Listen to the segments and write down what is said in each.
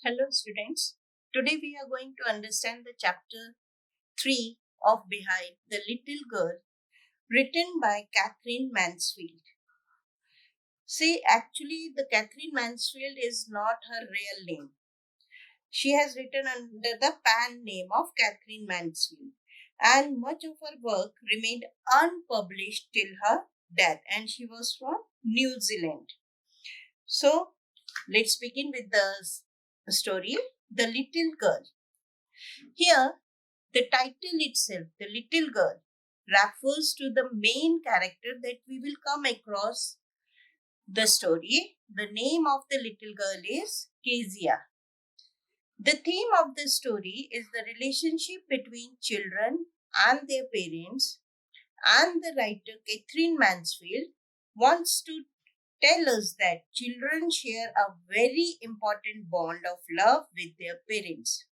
Hello students, today we are going to understand the chapter 3 of Beehive, The Little Girl, written by Catherine Mansfield. See, actually the Catherine Mansfield is not her real name. She has written under the pen name of Catherine Mansfield, and much of her work remained unpublished till her death, and she was from New Zealand. So let's begin with the story, The Little Girl. Here, the title itself, The Little Girl, refers to the main character that we will come across the story. The name of the little girl is Kezia. The theme of the story is the relationship between children and their parents, and the writer Catherine Mansfield wants to tell us that children share a very important bond of love with their parents.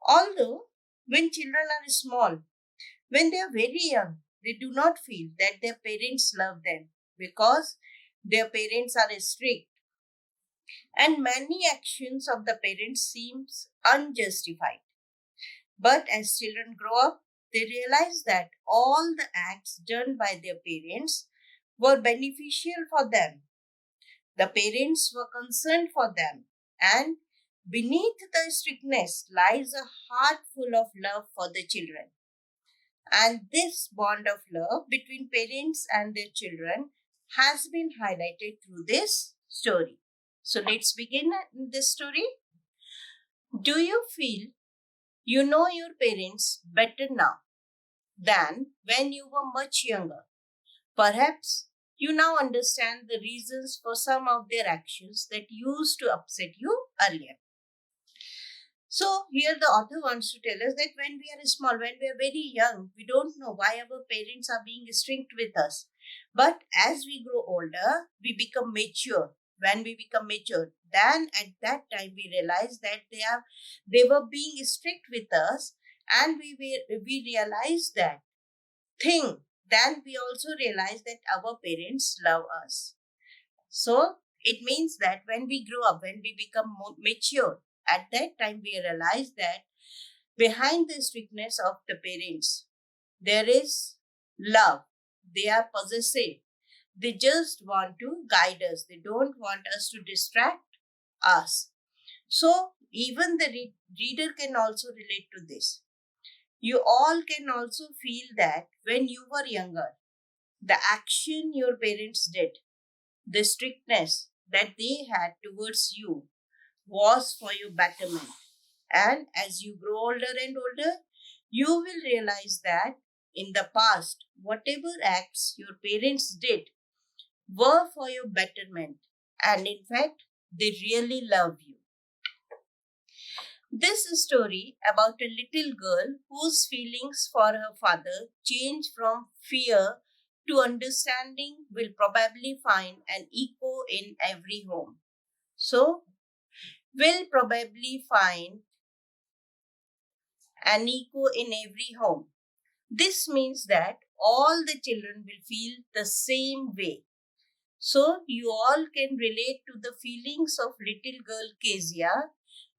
Although, when children are small, when they are very young, they do not feel that their parents love them because their parents are strict, and many actions of the parents seems unjustified. But as children grow up, they realize that all the acts done by their parents were beneficial for them. The parents were concerned for them, and beneath the strictness lies a heart full of love for the children. And this bond of love between parents and their children has been highlighted through this story. So let's begin this story. Do you feel you know your parents better now than when you were much younger? Perhaps you now understand the reasons for some of their actions that used to upset you earlier. So here the author wants to tell us that when we are small, when we are very young, we don't know why our parents are being strict with us. But as we grow older, we become mature. When we become mature, then at that time we realize that they were being strict with us, and we realize that thing. Then we also realize that our parents love us. So it means that when we grow up, when we become more mature, at that time we realize that behind the strictness of the parents, there is love. They are possessive. They just want to guide us. They don't want us to distract us. So even the reader can also relate to this. You all can also feel that when you were younger, the action your parents did, the strictness that they had towards you, was for your betterment. And as you grow older and older, you will realize that in the past, whatever acts your parents did were for your betterment. And in fact, they really love you. This story about a little girl whose feelings for her father change from fear to understanding will probably find an echo in every home. So, will probably find an echo in every home. This means that all the children will feel the same way. So you all can relate to the feelings of little girl Kezia,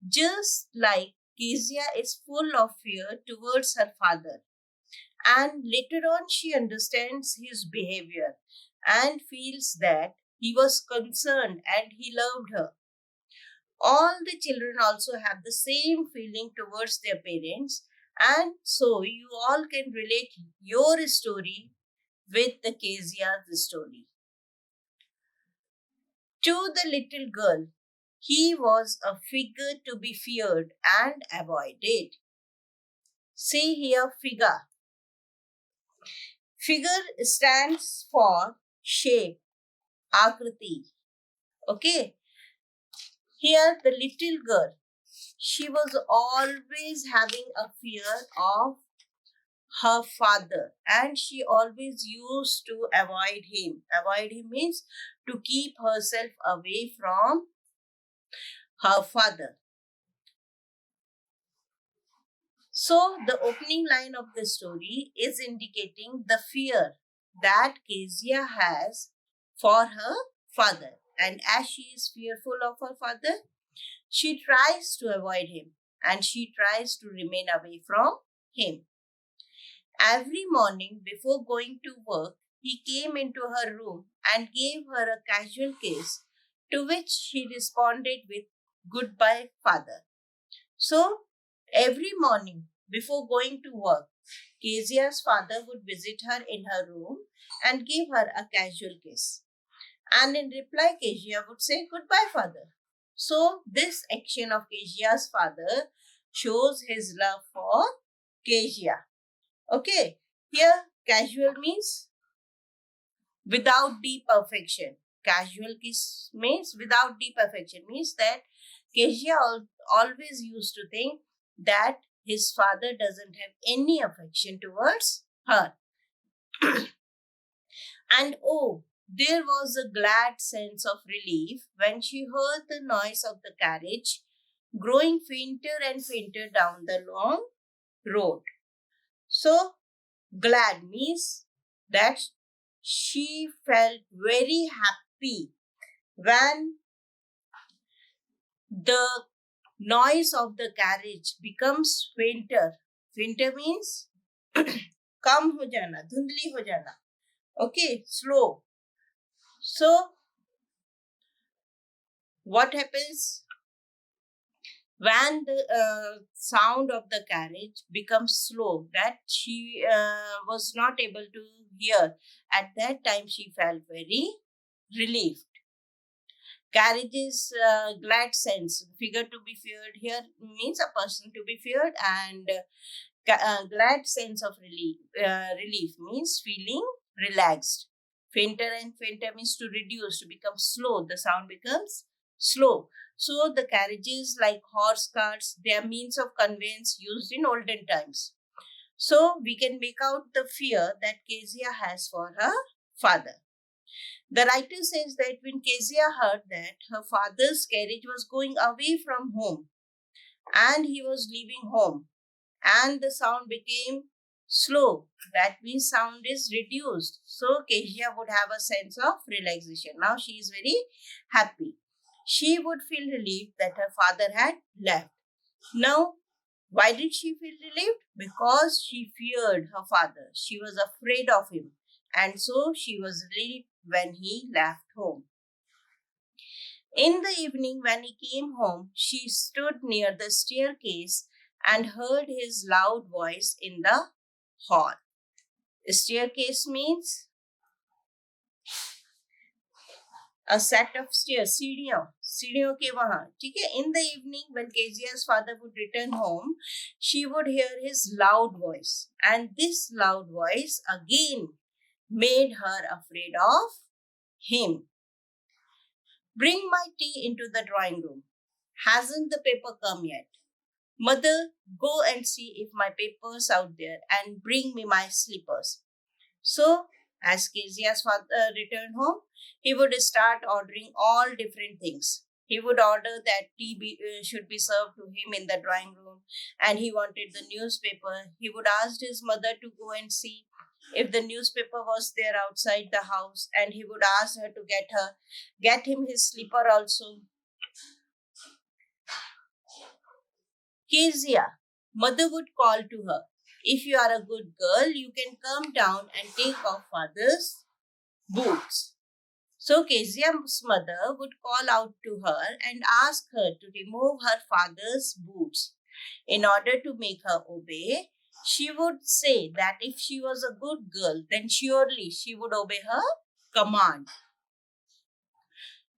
just like Kezia is full of fear towards her father. And later on she understands his behavior and feels that he was concerned and he loved her. All the children also have the same feeling towards their parents, and so you all can relate your story with the Kezia's story. To the little girl, he was a figure to be feared and avoided. See here, figure. Figure stands for shape, akriti. Okay. Here, the little girl, she was always having a fear of her father, and she always used to avoid him. Avoid him means to keep herself away from her father. So the opening line of the story is indicating the fear that Kezia has for her father. And as she is fearful of her father, She tries to avoid him and she tries to remain away from him. Every morning before going to work, he came into her room and gave her a casual kiss, to which she responded with, "Goodbye, father." So, every morning before going to work, Kezia's father would visit her in her room and give her a casual kiss. And in reply, Kezia would say, "Goodbye, father." So, this action of Kezia's father shows his love for Kezia. Okay, here casual means without deep affection. Casual kiss means without deep affection, means that Kezia always used to think that his father doesn't have any affection towards her. And oh, there was a glad sense of relief when she heard the noise of the carriage growing fainter and fainter down the long road. So, glad means that she felt very happy when the noise of the carriage becomes fainter. Fainter means कम हो जाना, धुंधली हो जाना. Okay, slow. So, what happens when the sound of the carriage becomes slow, that she was not able to hear? At that time, she felt very relieved. Carriage is glad sense. Figure to be feared here means a person to be feared, and glad sense of relief means feeling relaxed. Fainter and fainter means to reduce, to become slow. The sound becomes slow. So the carriages like horse carts, they are means of conveyance used in olden times. So we can make out the fear that Kezia has for her father. The writer says that when Kezia heard that her father's carriage was going away from home and he was leaving home, and the sound became slow, that means sound is reduced. So Kezia would have a sense of relaxation. Now she is very happy. She would feel relieved that her father had left. Now, why did she feel relieved? Because she feared her father. She was afraid of him. And so she was relieved when he left home. In the evening, when he came home, she stood near the staircase and heard his loud voice in the hall. Staircase means a set of stairs, सीढ़ियों के वहाँ, ठीक है. In the evening, when Kezia's father would return home, she would hear his loud voice, and this loud voice again made her afraid of him. "Bring my tea into the drawing room. Hasn't the paper come yet? Mother, go and see if my paper's out there and bring me my slippers." So, as Kezia's father returned home, he would start ordering all different things. He would order that tea should be served to him in the drawing room, and he wanted the newspaper. He would ask his mother to go and see if the newspaper was there outside the house, and he would ask her to get him his slipper also. Kezia, mother would call to her, "If you are a good girl, you can come down and take off father's boots." So Kezia's mother would call out to her and ask her to remove her father's boots. In order to make her obey, she would say that if she was a good girl, then surely she would obey her command.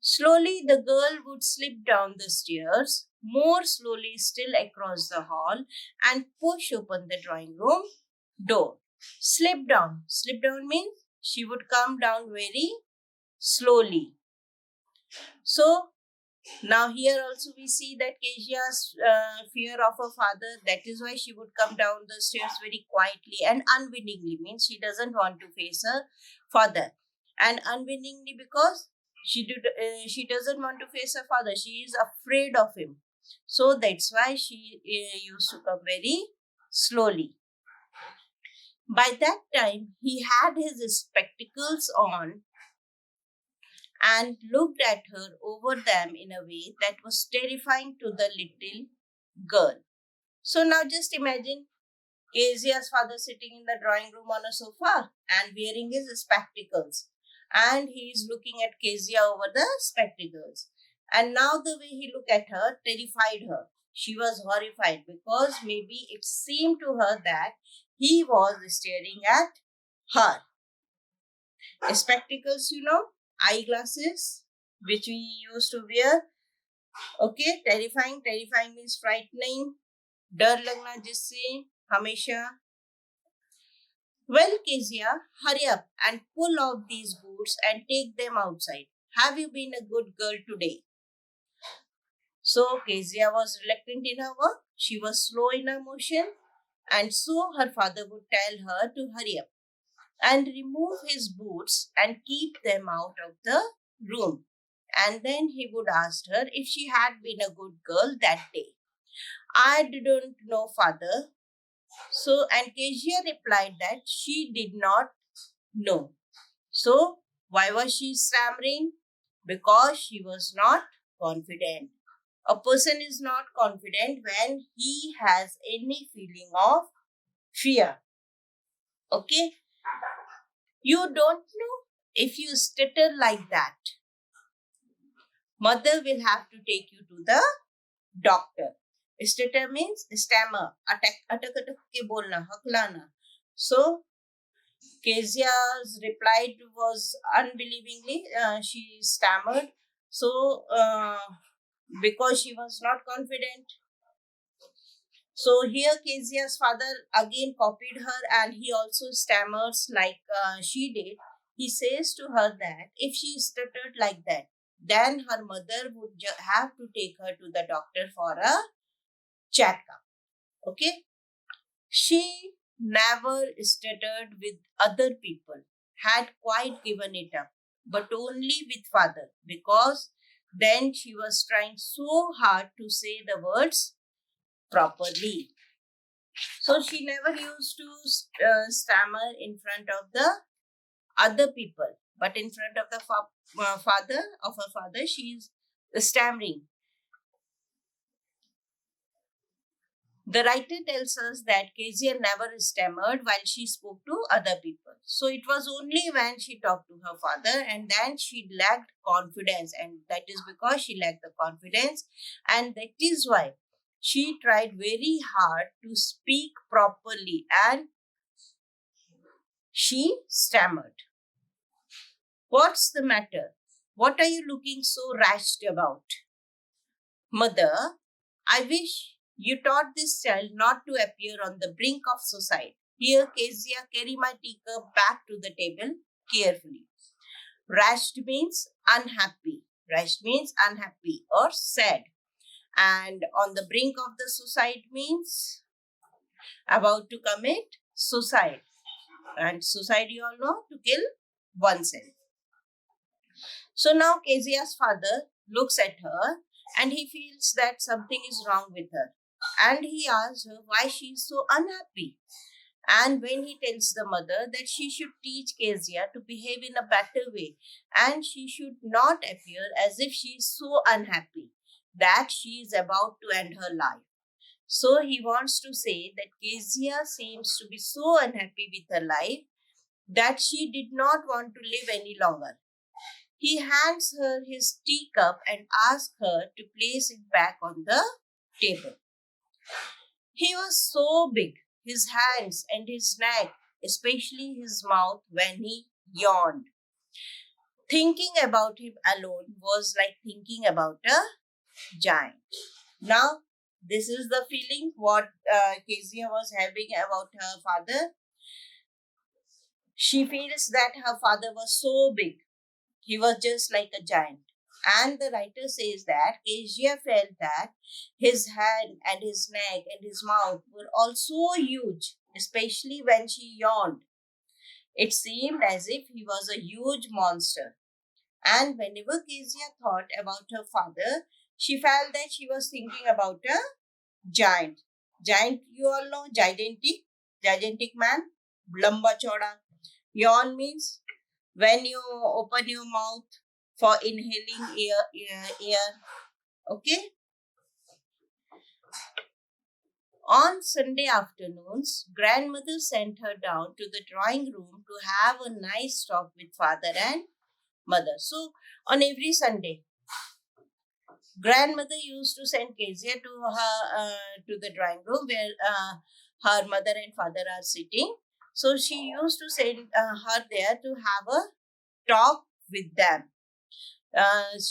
Slowly, the girl would slip down the stairs, more slowly still across the hall, and push open the drawing room door. Slip down. Slip down means she would come down very slowly. So, now here also we see that Kezia's fear of her father, that is why she would come down the stairs very quietly and unwillingly, means she doesn't want to face her father. And unwillingly because she doesn't want to face her father. She is afraid of him. So that's why she used to come very slowly. By that time, he had his spectacles on and looked at her over them in a way that was terrifying to the little girl. So now just imagine Kezia's father sitting in the drawing room on a sofa and wearing his spectacles. And he is looking at Kezia over the spectacles. And now the way he looked at her terrified her. She was horrified because maybe it seemed to her that he was staring at her. Spectacles, eyeglasses, which we used to wear. Okay, terrifying. Terrifying means frightening. डर लगना जिससे हमेशा. Well, Kezia, hurry up and pull out these boots and take them outside. Have you been a good girl today? So Kezia was reluctant in her work. She was slow in her motion, and so her father would tell her to hurry up and remove his boots and keep them out of the room. And then he would ask her if she had been a good girl that day. I didn't know, father. So, and Kezia replied that she did not know. So, why was she stammering? Because she was not confident. A person is not confident when he has any feeling of fear. Okay? You don't know if you stutter like that. Mother will have to take you to the doctor. Stutter means stammer, atak ke bolna, haklana. So, Kezia's reply was unbelievingly, she stammered. So, because she was not confident. So here Kezia's father again copied her and he also stammers like she did. He says to her that if she stuttered like that, then her mother would have to take her to the doctor for a checkup. Okay? She never stuttered with other people, had quite given it up, but only with father, because then she was trying so hard to say the words properly. So she never used to stammer in front of the other people, but in front of the father of her father, she is stammering. The writer tells us that Kezia never stammered while she spoke to other people. So it was only when she talked to her father and then she lacked confidence, and that is because she lacked the confidence, and that is why she tried very hard to speak properly and she stammered. What's the matter? What are you looking so rash about? Mother, I wish you taught this child not to appear on the brink of suicide. Here, Kezia, carry my teacup back to the table carefully. Rashed means unhappy. Rashed means unhappy or sad. And on the brink of the suicide means about to commit suicide. And suicide, you all know, to kill oneself. So now Kezia's father looks at her and he feels that something is wrong with her. And he asks her why she is so unhappy. And when he tells the mother that she should teach Kezia to behave in a better way and she should not appear as if she is so unhappy that she is about to end her life. So he wants to say that Kezia seems to be so unhappy with her life that she did not want to live any longer. He hands her his teacup and asks her to place it back on the table. He was so big, his hands and his neck, especially his mouth when he yawned. Thinking about him alone was like thinking about a giant. Now, this is the feeling what Kezia was having about her father. She feels that her father was so big. He was just like a giant. And the writer says that Kezia felt that his hand and his neck and his mouth were also huge, especially when she yawned. It seemed as if he was a huge monster. And whenever Kezia thought about her father, she felt that she was thinking about a giant. Giant, you all know, gigantic man, lamba choda. Yawn means when you open your mouth for inhaling air. Okay. On Sunday afternoons, grandmother sent her down to the drawing room to have a nice talk with father and mother. So on every Sunday, grandmother used to send Kezia to to the drawing room where her mother and father are sitting. So she used to send her there to have a talk with them.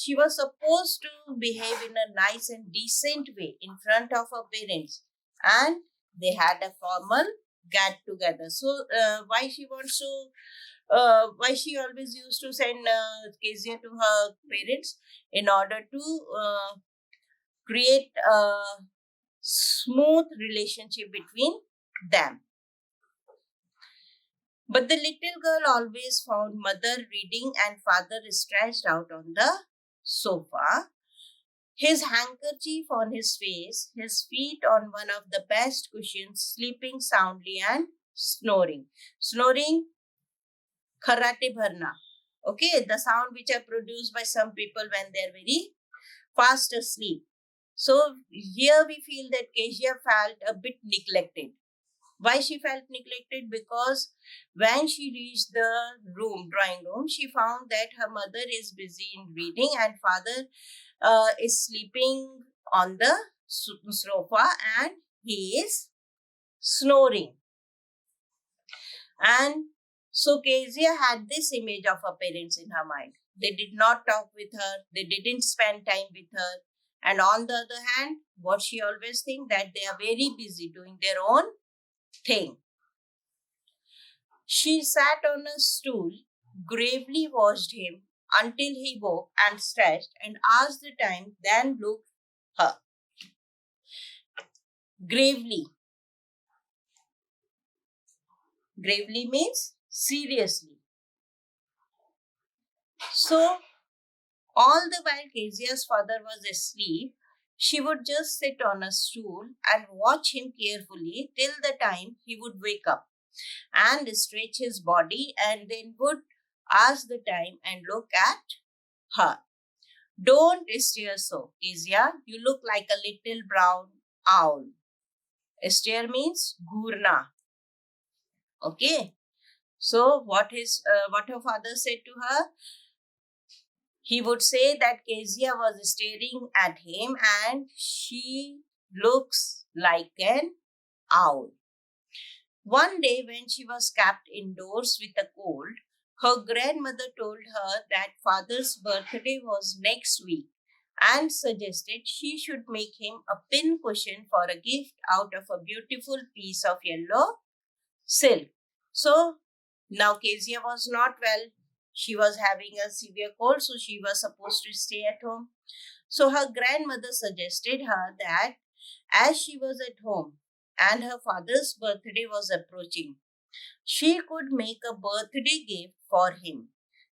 She was supposed to behave in a nice and decent way in front of her parents, and they had a formal get together. So why she wants to why she always used to send Kezia to her parents in order to create a smooth relationship between them. But the little girl always found mother reading and father stretched out on the sofa, his handkerchief on his face, his feet on one of the best cushions, sleeping soundly and snoring. Snoring, kharate bharna. Okay, the sound which are produced by some people when they are very fast asleep. So here we feel that Kezia felt a bit neglected. Why she felt neglected? Because when she reached the drawing room, she found that her mother is busy in reading and father is sleeping on the sofa and he is snoring. And so Kezia had this image of her parents in her mind. They did not talk with her, they didn't spend time with her. And on the other hand, what she always think that they are very busy doing their own thing. She sat on a stool, gravely watched him until he woke and stretched and asked the time, then looked her. Gravely. Gravely means seriously. So, all the while Kezia's father was asleep, she would just sit on a stool and watch him carefully till the time he would wake up and stretch his body and then would ask the time and look at her. Don't stare so, Kezia. You look like a little brown owl. Stare means ghurna. Okay. So what her father said to her? He would say that Kezia was staring at him and she looks like an owl. One day when she was kept indoors with a cold, her grandmother told her that father's birthday was next week and suggested she should make him a pin cushion for a gift out of a beautiful piece of yellow silk. So now Kezia was not well. She was having a severe cold, so she was supposed to stay at home. So her grandmother suggested her that as she was at home and her father's birthday was approaching, she could make a birthday gift for him.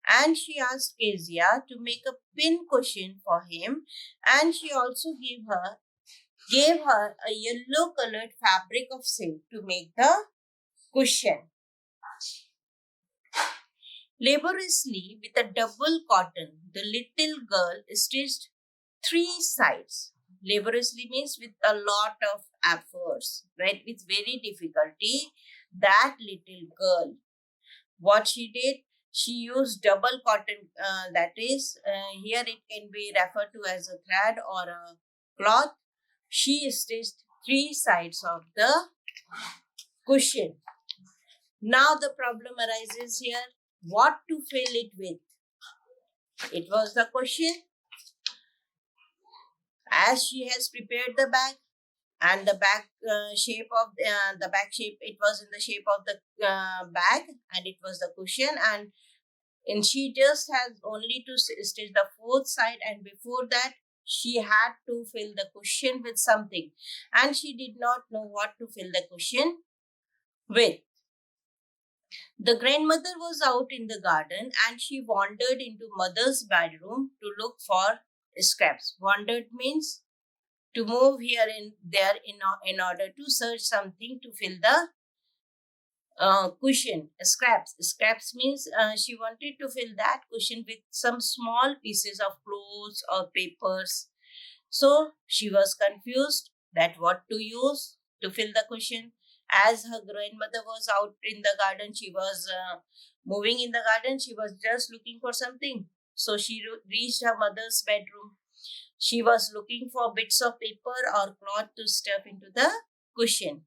And she asked Kezia to make a pin cushion for him, and she also gave her a yellow colored fabric of silk to make the cushion. Laboriously, with a double cotton, the little girl stitched 3 sides. Laboriously means with a lot of efforts, right? With very difficulty, that little girl, what she did, she used double cotton, that is, here it can be referred to as a thread or a cloth. She stitched 3 sides of the cushion. Now the problem arises here, what to fill it with? It was the question. As she has prepared the bag and the back shape of the back shape, it was in the shape of the bag and it was the cushion, and she just has only to stitch the 4th side, and before that she had to fill the cushion with something and she did not know what to fill the cushion with. The grandmother was out in the garden and she wandered into mother's bedroom to look for scraps. Wandered means to move here and there in order to search something to fill the cushion, scraps. Scraps means she wanted to fill that cushion with some small pieces of clothes or papers. So she was confused that what to use to fill the cushion. As her grandmother was out in the garden, she was moving in the garden. She was just looking for something. So she reached her mother's bedroom. She was looking for bits of paper or cloth to stuff into the cushion.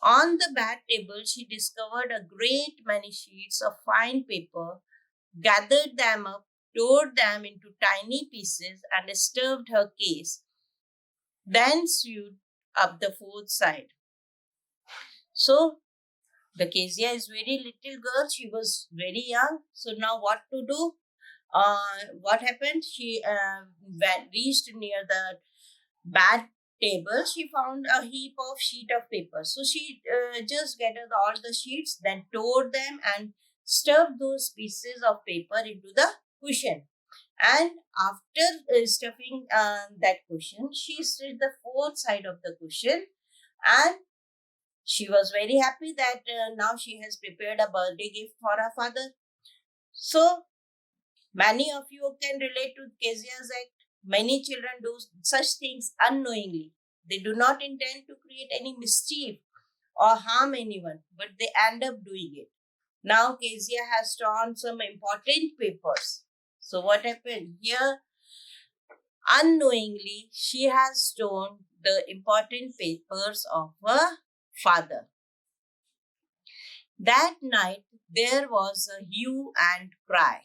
On the bed table, she discovered a great many sheets of fine paper, gathered them up, tore them into tiny pieces, and stuffed her case, then sewed up the fourth side. So, the Kezia is very little girl. She was very young. So, now what to do? What happened? She reached near the bed table. She found a heap of sheet of paper. So she just gathered all the sheets, then tore them and stuffed those pieces of paper into the cushion. And after stuffing that cushion, she slid the fourth side of the cushion, and she was very happy that now she has prepared a birthday gift for her father. So many of you can relate to Kezia's act. Many children do such things unknowingly. They do not intend to create any mischief or harm anyone, but they end up doing it. Now Kezia has torn some important papers. So what happened? Here, unknowingly, she has torn the important papers of her father. That night, there was a hue and cry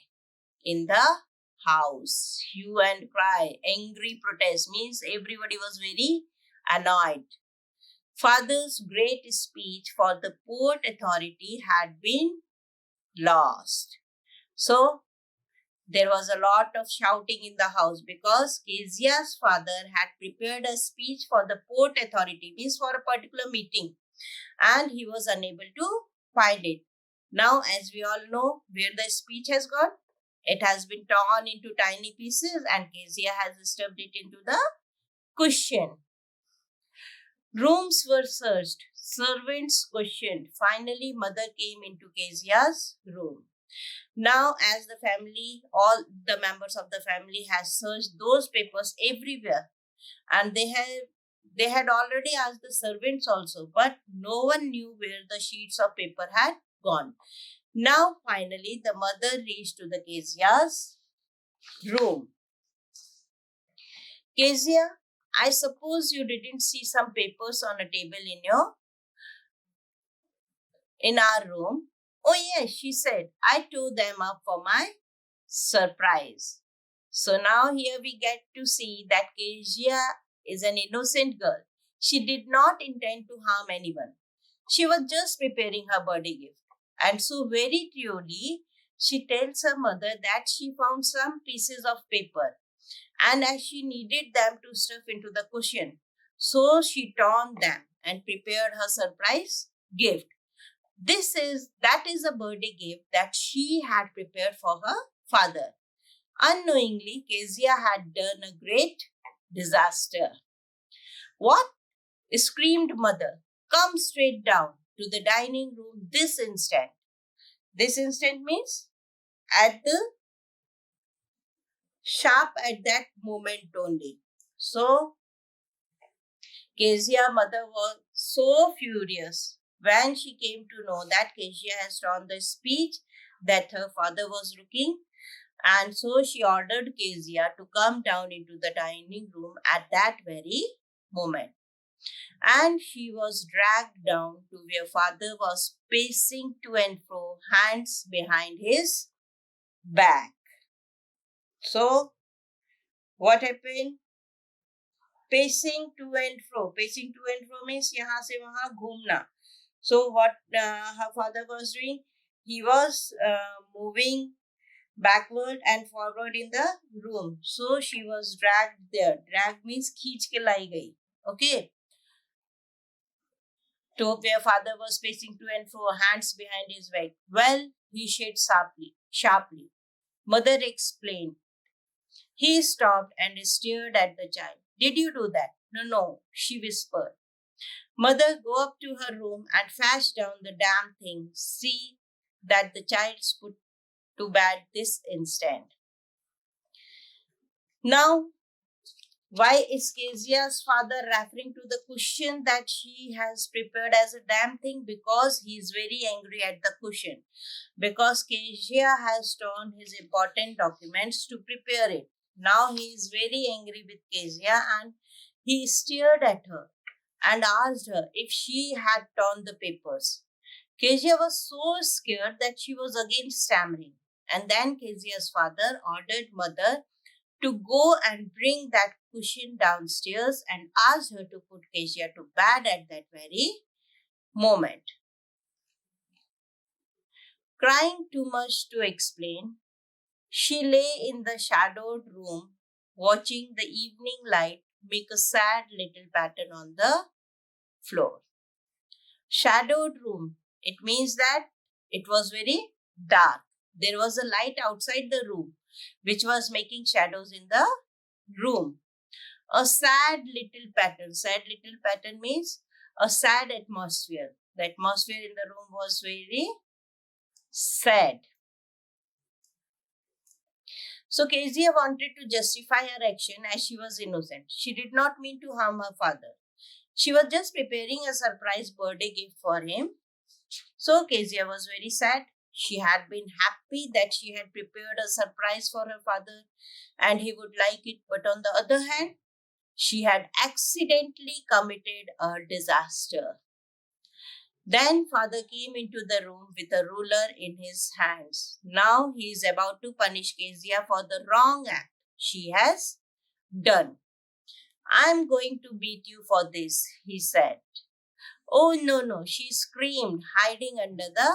in the house. Hue and cry, angry protest means everybody was very annoyed. Father's great speech for the Port Authority had been lost. So there was a lot of shouting in the house because Kezia's father had prepared a speech for the Port Authority, means for a particular meeting, and he was unable to find it. Now, as we all know, where the speech has gone, it has been torn into tiny pieces and Kezia has stuffed it into the cushion. Rooms were searched. Servants questioned. Finally, mother came into Kezia's room. Now, as the family, all the members of the family has searched those papers everywhere, and they had already asked the servants also, but no one knew where the sheets of paper had gone. Now, finally, the mother reached to the Kezia's room. Kezia, I suppose you didn't see some papers on a table in our room. Oh yes, she said, I tore them up for my surprise. So now here we get to see that Kezia is an innocent girl. She did not intend to harm anyone. She was just preparing her birthday gift. And so very truly, she tells her mother that she found some pieces of paper, and as she needed them to stuff into the cushion, so she torn them and prepared her surprise gift. That is a birthday gift that she had prepared for her father. Unknowingly, Kezia had done a great disaster. What? Screamed mother. Come straight down to the dining room this instant. This instant means at the sharp at that moment only. So Kezia's mother was so furious when she came to know that Kezia has torn the speech that her father was looking, and so she ordered Kezia to come down into the dining room at that very moment. And she was dragged down to where father was pacing to and fro, hands behind his back. So, what happened? Pacing to and fro. Pacing to and fro means यहाँ से वहाँ घूमना. So what her father was doing? He was moving backward and forward in the room. So she was dragged there. Drag means खींच के लाई गई. Okay. To where father was pacing to and fro, hands behind his back. Well, he said sharply. Mother explained. He stopped and stared at the child. Did you do that? No, she whispered. Mother, go up to her room and fetch down the damn thing. See that the child's put to bed this instant. Now, why is Kezia's father referring to the cushion that she has prepared as a damn thing? Because he is very angry at the cushion. Because Kezia has torn his important documents to prepare it. Now he is very angry with Kezia and he stared at her and asked her if she had torn the papers. Kezia was so scared that she was again stammering. And then Kezia's father ordered mother to go and bring that cushion downstairs and asked her to put Kezia to bed at that very moment. Crying too much to explain, she lay in the shadowed room watching the evening light make a sad little pattern on the floor. Shadowed room, it means that it was very dark. There was a light outside the room which was making shadows in the room. A sad little pattern. Sad little pattern means a sad atmosphere. The atmosphere in the room was very sad. So Kezia wanted to justify her action as she was innocent. She did not mean to harm her father. She was just preparing a surprise birthday gift for him. So Kezia was very sad. She had been happy that she had prepared a surprise for her father and he would like it. But on the other hand, she had accidentally committed a disaster. Then father came into the room with a ruler in his hands. Now he is about to punish Kezia for the wrong act she has done. I am going to beat you for this, he said. Oh, no, she screamed, hiding under the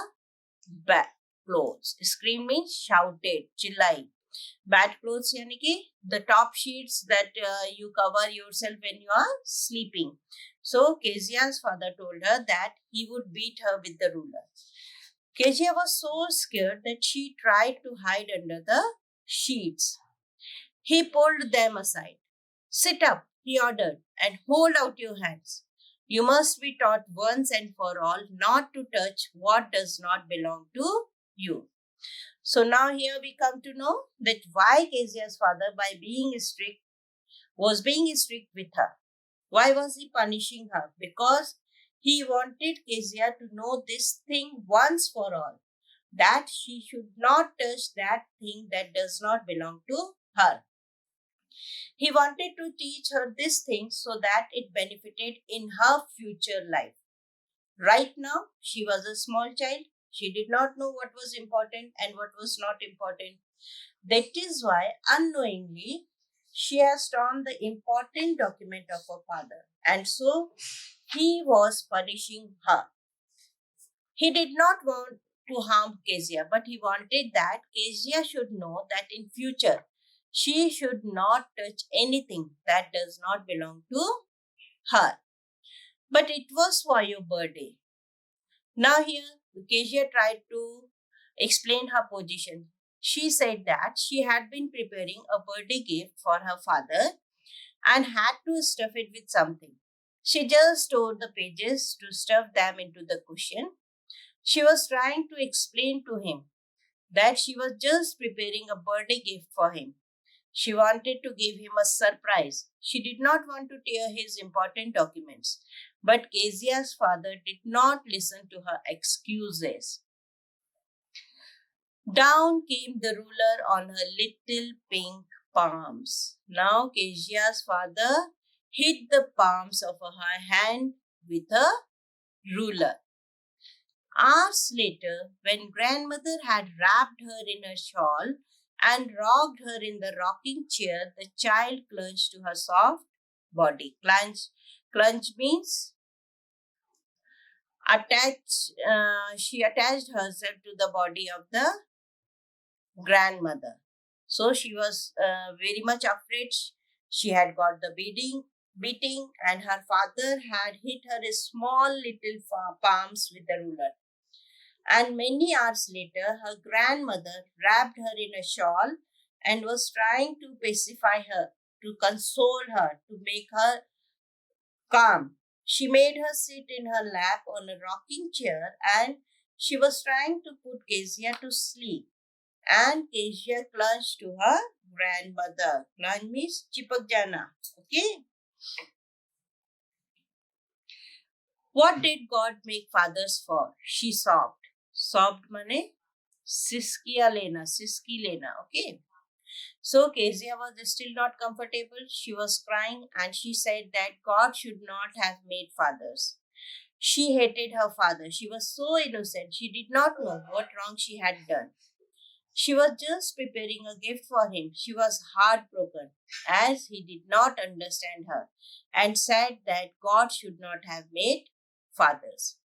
bed clothes. Scream means shouted, chillai. Bed clothes yani ki the top sheets that you cover yourself when you are sleeping. So Kezia's father told her that he would beat her with the ruler. Kezia was so scared that she tried to hide under the sheets. He pulled them aside. Sit up, he ordered, and hold out your hands. You must be taught once and for all not to touch what does not belong to you. So now here we come to know that why Kezia's father, by being strict, was being strict with her. Why was he punishing her? Because he wanted Kezia to know this thing once for all, that she should not touch that thing that does not belong to her. He wanted to teach her this thing so that it benefited in her future life. Right now, she was a small child. She did not know what was important and what was not important. That is why, unknowingly, she has torn the important document of her father. And so, he was punishing her. He did not want to harm Kezia, but he wanted that Kezia should know that in future, she should not touch anything that does not belong to her. But it was for your birthday. Now here, Kezia tried to explain her position. She said that she had been preparing a birthday gift for her father and had to stuff it with something. She just tore the pages to stuff them into the cushion. She was trying to explain to him that she was just preparing a birthday gift for him. She wanted to give him a surprise. She did not want to tear his important documents. But Kezia's father did not listen to her excuses. Down came the ruler on her little pink palms. Now Kezia's father hit the palms of her hand with a ruler. Hours later, when grandmother had wrapped her in a shawl and rocked her in the rocking chair, the child clung to her soft body. Clung means she attached herself to the body of the grandmother. So she was very much afraid. She had got the beating, and her father had hit her small little palms with the ruler. And many hours later, her grandmother wrapped her in a shawl and was trying to pacify her, to console her, to make her calm. She made her sit in her lap on a rocking chair and she was trying to put Kezia to sleep. And Kezia clung to her grandmother. Clung means chipak jana. Okay. What did God make fathers for? She sobbed. Sobbed mane? Siski lena. Okay. So Kezia was still not comfortable. She was crying and she said that God should not have made fathers. She hated her father. She was so innocent. She did not know what wrong she had done. She was just preparing a gift for him. She was heartbroken as he did not understand her and said that God should not have made fathers.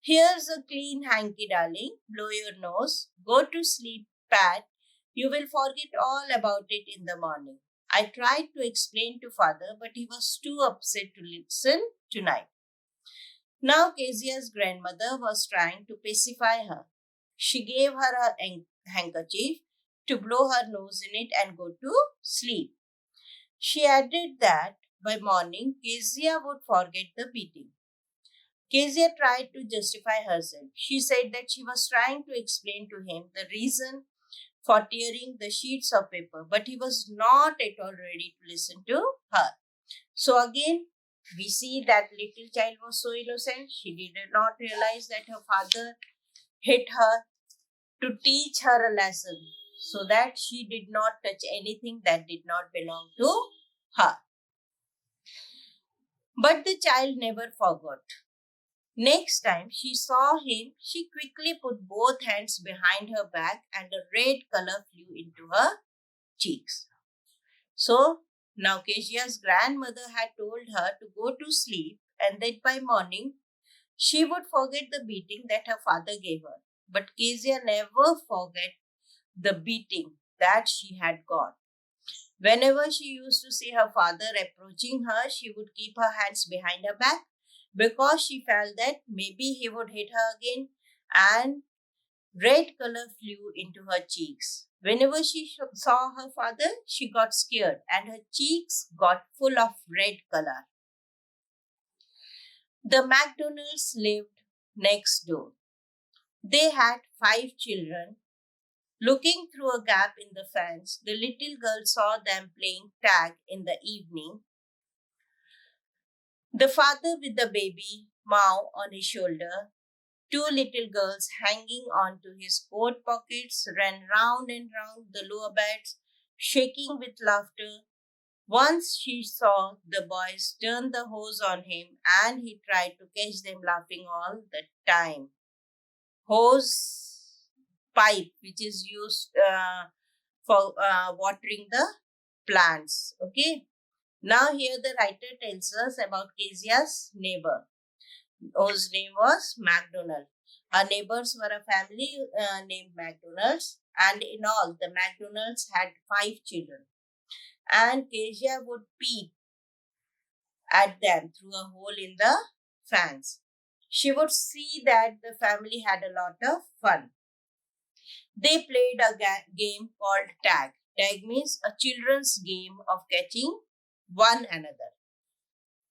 Here's a clean hanky, darling. Blow your nose. Go to sleep, Pat. You will forget all about it in the morning. I tried to explain to father, but he was too upset to listen tonight. Now Kezia's grandmother was trying to pacify her. She gave her a handkerchief to blow her nose in it and go to sleep. She added that by morning Kezia would forget the beating. Kezia tried to justify herself. She said that she was trying to explain to him the reason for tearing the sheets of paper, but he was not at all ready to listen to her. So again, we see that little child was so innocent. She did not realize that her father hit her to teach her a lesson so that she did not touch anything that did not belong to her. But the child never forgot. Next time she saw him, she quickly put both hands behind her back and a red color flew into her cheeks. So now Kezia's grandmother had told her to go to sleep and that by morning she would forget the beating that her father gave her. But Kezia never forgot the beating that she had got. Whenever she used to see her father approaching her, she would keep her hands behind her back because she felt that maybe he would hit her again, and red color flew into her cheeks. Whenever she saw her father, she got scared and her cheeks got full of red color. The McDonalds lived next door. They had 5 children. Looking through a gap in the fence, the little girl saw them playing tag in the evening. The father with the baby, Mao, on his shoulder, 2 little girls hanging onto his coat pockets, ran round and round the lower beds, shaking with laughter. Once she saw the boys turn the hose on him and he tried to catch them laughing all the time. Hose pipe, which is used for watering the plants. Okay. Now here the writer tells us about Kezia's neighbor, whose name was MacDonald. Her neighbors were a family named McDonald's, and in all, the McDonald's had 5 children. And Kezia would peep at them through a hole in the fence. She would see that the family had a lot of fun. They played a game called tag. Tag means a children's game of catching one another.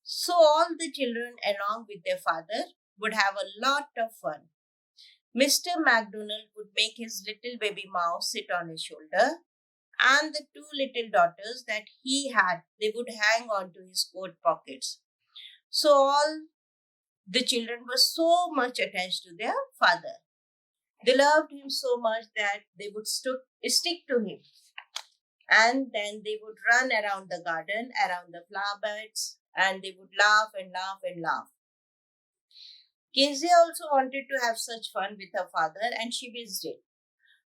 So all the children along with their father would have a lot of fun. Mr. MacDonald would make his little baby mouse sit on his shoulder, and the 2 little daughters that he had, they would hang on to his coat pockets. So all the children were so much attached to their father. They loved him so much that they would stick to him. And then they would run around the garden, around the flower beds, and they would laugh and laugh and laugh. Kezia also wanted to have such fun with her father, and she visited.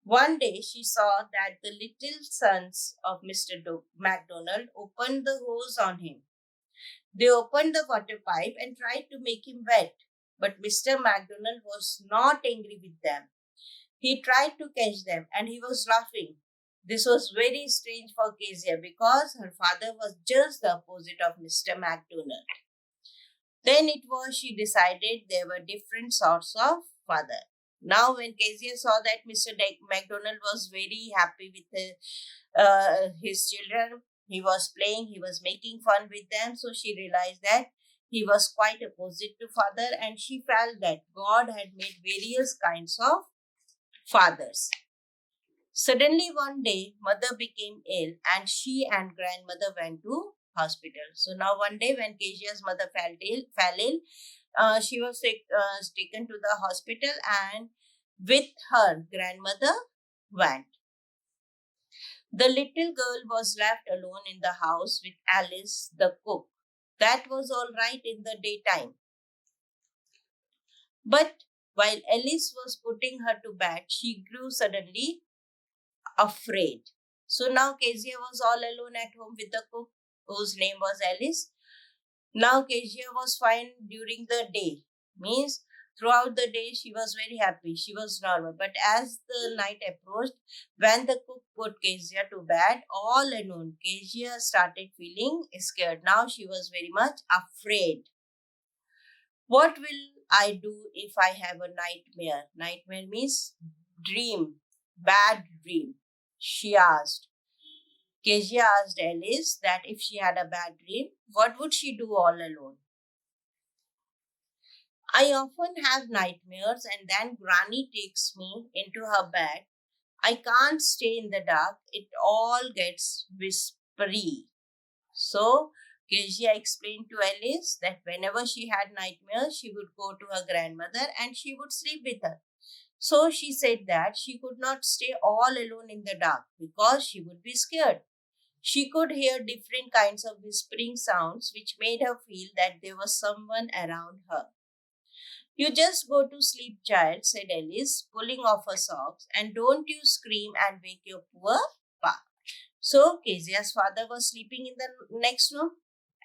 One day she saw that the little sons of Mr. MacDonald opened the hose on him. They opened the water pipe and tried to make him wet, but Mr. MacDonald was not angry with them. He tried to catch them and he was laughing. This was very strange for Kezia because her father was just the opposite of Mr. MacDonald. Then it was she decided there were different sorts of father. Now when Kezia saw that Mr. MacDonald was very happy with his children, he was playing, he was making fun with them, so she realized that he was quite opposite to father, and she felt that God had made various kinds of fathers. Suddenly one day, mother became ill and she and grandmother went to hospital. So now one day when Kezia's mother fell ill, she was taken to the hospital, and with her grandmother went. The little girl was left alone in the house with Alice, the cook. That was all right in the daytime. But while Alice was putting her to bed, she grew suddenly afraid. So now Kezia was all alone at home with the cook, whose name was Alice. Now Kezia was fine during the day. Means throughout the day she was very happy. She was normal. But as the night approached, when the cook put Kezia to bed, all alone, Kezia started feeling scared. Now she was very much afraid. What will I do if I have a nightmare? Nightmare means dream, bad dream. She asked. Kezia asked Alice that if she had a bad dream, what would she do all alone? I often have nightmares and then Granny takes me into her bed. I can't stay in the dark. It all gets whispery. So, Kezia explained to Alice that whenever she had nightmares, she would go to her grandmother and she would sleep with her. So, she said that she could not stay all alone in the dark because she would be scared. She could hear different kinds of whispering sounds which made her feel that there was someone around her. You just go to sleep, child, said Alice, pulling off her socks, and don't you scream and wake your poor pa. So Kezia's father was sleeping in the next room,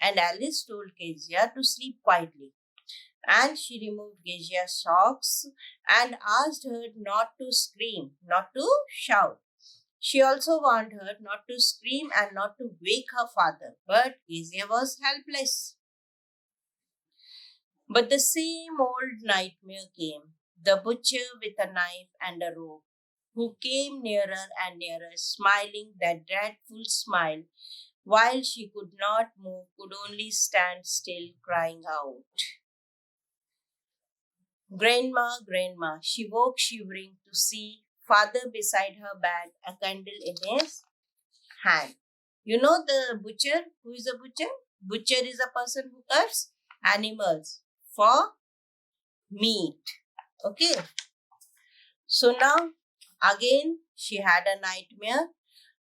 and Alice told Kezia to sleep quietly. And she removed Kezia's socks and asked her not to scream, not to shout. She also warned her not to scream and not to wake her father, but Kezia was helpless. But the same old nightmare came. The butcher with a knife and a rope, who came nearer and nearer, smiling that dreadful smile, while she could not move, could only stand still, crying out. Grandma, grandma, she woke shivering to see father beside her bed, a candle in his hand. You know the butcher? Who is a butcher? Butcher is a person who cuts animals for meat. Okay. So now again she had a nightmare,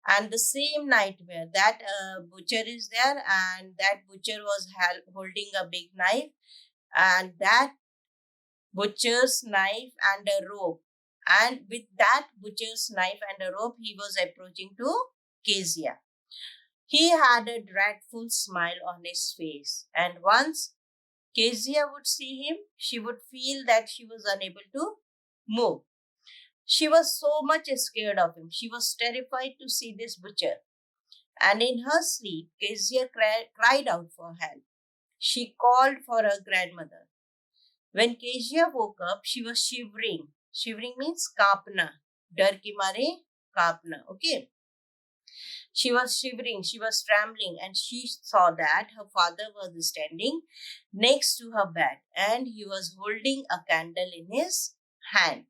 and the same nightmare that butcher is there, and that butcher was holding a big knife, and that butcher's knife and a rope, and with that butcher's knife and a rope he was approaching to Kezia. He had a dreadful smile on his face, and once Kezia would see him, she would feel that she was unable to move. She was so much scared of him. She was terrified to see this butcher. And in her sleep, Kezia cried out for help. She called for her grandmother. When Kezia woke up, she was shivering. Shivering means kaapna. Dar ki mare kaapna. Okay. She was shivering, she was trembling, and she saw that her father was standing next to her bed and he was holding a candle in his hand.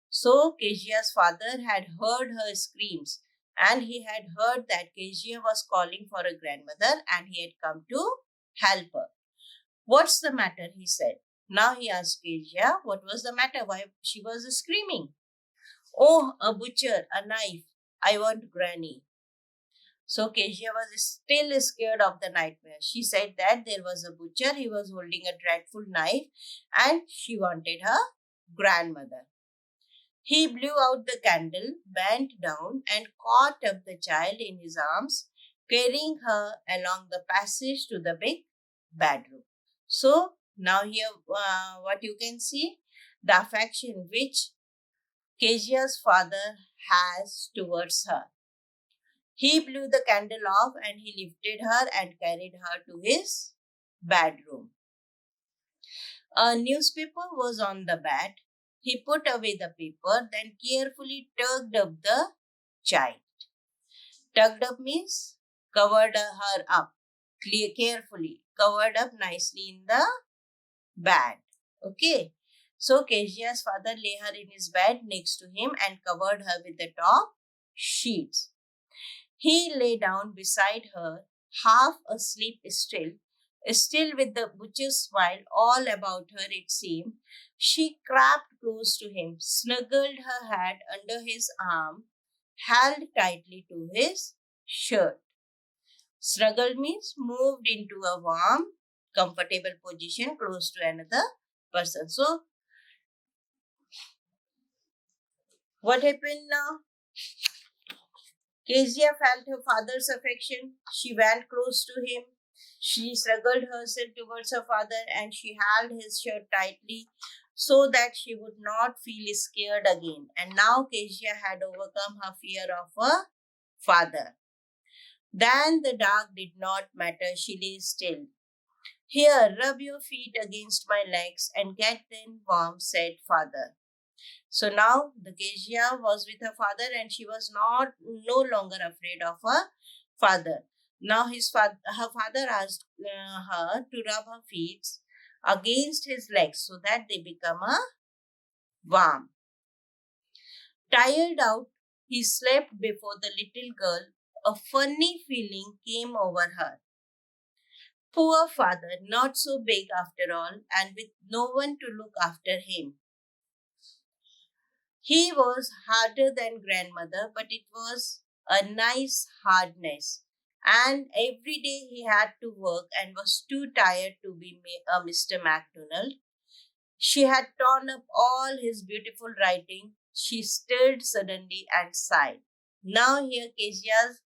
So Kezia's father had heard her screams, and he had heard that Kezia was calling for a grandmother and he had come to help her. What's the matter? He said. Now he asked Kezia what was the matter, why she was screaming. Oh, a butcher, a knife. I want granny. So Kezia was still scared of the nightmare. She said that there was a butcher, he was holding a dreadful knife, and she wanted her grandmother. He blew out the candle, bent down, and caught up the child in his arms, carrying her along the passage to the big bedroom. So now here what you can see, the affection which Kezia's father has towards her. He blew the candle off and he lifted her and carried her to his bedroom. A newspaper was on the bed. He put away the paper, then carefully tugged up the child. Tugged up means covered her up carefully. covered up nicely in the bed. Okay. So Kezia's father lay her in his bed next to him and covered her with the top sheets. He lay down beside her, half asleep still with the butcher's smile all about her, it seemed. She crept close to him, snuggled her head under his arm, held tightly to his shirt. Snuggled means moved into a warm, comfortable position close to another person. So, what happened now? Kezia felt her father's affection. She went close to him. She snuggled herself towards her father and she held his shirt tightly so that she would not feel scared again. And now Kezia had overcome her fear of her father. Then the dark did not matter. She lay still. Here, rub your feet against my legs and get them warm, said father. So now the Kezia was with her father and she was no longer afraid of her father. Now her father asked her to rub her feet against his legs so that they become warm. Tired out, he slept before the little girl. A funny feeling came over her. Poor father, not so big after all, and with no one to look after him. He was harder than grandmother, but it was a nice hardness. And every day he had to work and was too tired to be a Mr. MacDonald. She had torn up all his beautiful writing. She stirred suddenly and sighed. Now here Kezia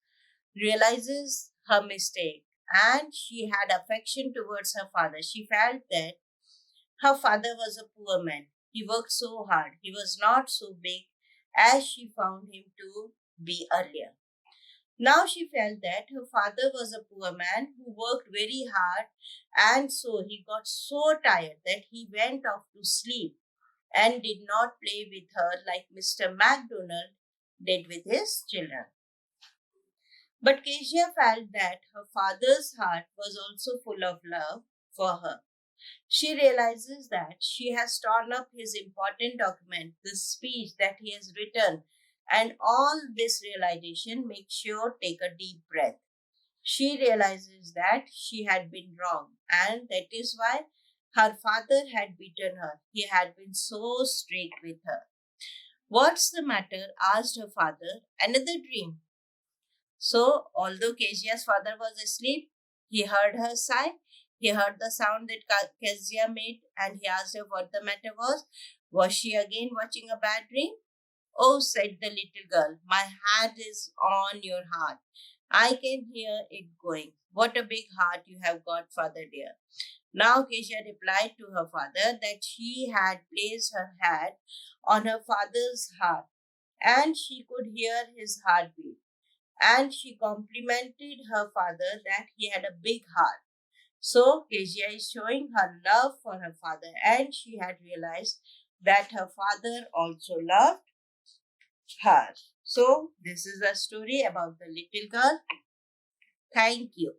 realizes her mistake and she had affection towards her father. She felt that her father was a poor man. He worked so hard. He was not so big as she found him to be earlier. Now she felt that her father was a poor man who worked very hard, and so he got so tired that he went off to sleep and did not play with her like Mr. MacDonald did with his children. But Kezia felt that her father's heart was also full of love for her. She realizes that she has torn up his important document, this speech that he has written, and all this realization makes her take a deep breath. She realizes that she had been wrong, and that is why her father had beaten her. He had been so strict with her. What's the matter? Asked her father. Another dream. So, although Kezia's father was asleep, he heard her sigh. He heard the sound that Kezia made and he asked her what the matter was. Was she again watching a bad dream? Oh, said the little girl, my hand is on your heart. I can hear it going. What a big heart you have got, father dear. Now Kezia replied to her father that she had placed her hand on her father's heart and she could hear his heartbeat. And she complimented her father that he had a big heart. So Kezia is showing her love for her father, and she had realized that her father also loved her. So this is a story about the little girl. Thank you.